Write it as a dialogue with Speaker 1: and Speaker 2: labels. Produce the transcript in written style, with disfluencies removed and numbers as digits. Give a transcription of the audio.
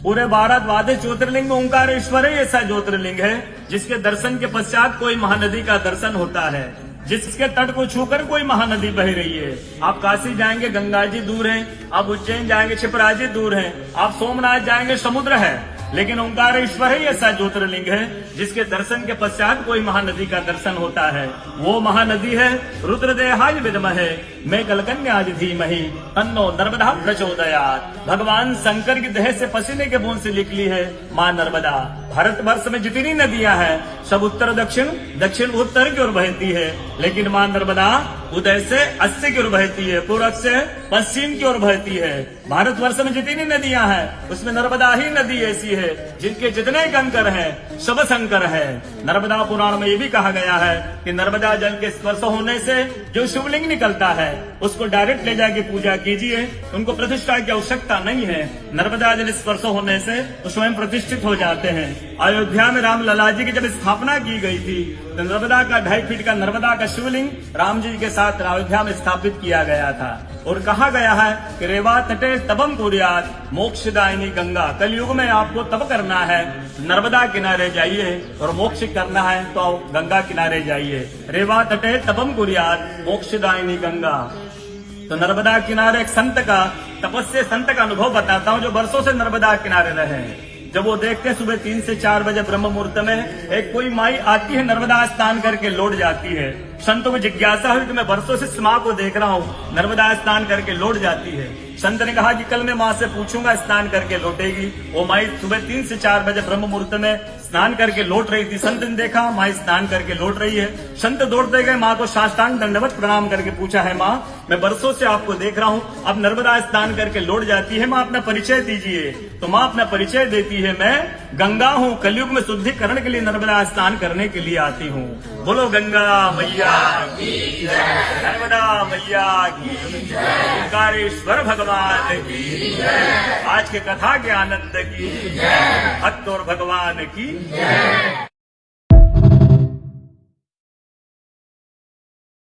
Speaker 1: पूरे भारतवासी ज्योतिर्लिंग में ओंकारेश्वर ही ऐसा ज्योतिर्लिंग है जिसके दर्शन के पश्चात कोई महानदी का दर्शन होता है, जिसके तट को छूकर कोई महानदी बह रही है। आप काशी जाएंगे गंगा जी दूर हैं, आप उज्जैन जाएंगे क्षिप्रा जी दूर हैं, आप सोमनाथ जाएंगे समुद्र है, लेकिन ओंकारेश्वर ही ऐसा ज्योतिर्लिंग है जिसके दर्शन के पश्चात कोई महानदी का दर्शन होता है। वो महानदी है रुद्रदेहाय विद्महे मैं कलकन्याज धीमहि तन्नो नर्मदा प्रचोदयात्। भगवान शंकर की देह से पसीने के बूंद से निकली है माँ नर्मदा। भारतवर्ष में जितनी नदियां हैं सब उत्तर दक्षिण दक्षिण उत्तर की ओर बहती है, लेकिन माँ नर्मदा उदय से अस्सी की ओर बहती है, पूर्व से पश्चिम की ओर बहती है। भारतवर्ष में जितनी नदियां हैं उसमें नर्मदा ही नदी ऐसी है जिनके जितने कंकर हैं सब शंकर है। नर्मदा पुराण में ये भी कहा गया है कि नर्मदा जल के स्पर्श होने से जो शिवलिंग निकलता है उसको डायरेक्ट ले जाके पूजा कीजिए, उनको प्रतिष्ठा की आवश्यकता नहीं है। नर्मदा जल स्पर्श होने से वो स्वयं प्रतिष्ठित हो जाते हैं। अयोध्या में राम लला जी की जब स्थापना की गई थी तो नर्मदा का 2.5 फीट का नर्मदा का शिवलिंग राम जी के साथ अयोध्या में स्थापित किया गया था। और कहा गया है कि रेवा तटे तपम कुर्यात मोक्षदायिनी गंगा। कलयुग में आपको तप करना है, नर्मदा किनारे जाइए, और मोक्ष करना है तो गंगा किनारे जाइए। रेवा तटे तपम कुर्यात मोक्षदायिनी गंगा। तो नर्मदा किनारे एक संत का, तपस्या संत का अनुभव बताता हूँ जो वर्षों से नर्मदा किनारे रहे। जब वो देखते हैं सुबह 3 से 4 बजे ब्रह्म मुहूर्त में एक कोई माई आती है, नर्मदा स्नान करके लौट जाती है। संतों को जिज्ञासा हुई कि मैं वर्षों से इस माँ को देख रहा हूँ, नर्मदा स्नान करके लौट जाती है। संत ने कहा कि कल मैं माँ से पूछूंगा, स्नान करके लौटेगी। वो माई सुबह 3 से 4 बजे ब्रह्म मुहूर्त में स्नान करके लौट रही थी। संत ने देखा माई स्नान करके लौट रही है। संत दौड़ते गए, माँ को साष्टांग दंडवत प्रणाम करके पूछा है माँ मैं वर्षों से आपको देख रहा हूँ, अब नर्मदा स्नान करके लौट जाती है, माँ अपना परिचय दीजिए। तो माँ अपना परिचय देती है, मैं गंगा हूँ, कलयुग में शुद्धिकरण के लिए नर्मदा स्नान करने के लिए आती हूँ। बोलो गंगा मैया की जय, नर्मदा मैया की जय, ओंकारेश्वर भगवान की जय, आज के कथा के आनंद की जय, भक्त और भगवान की जय।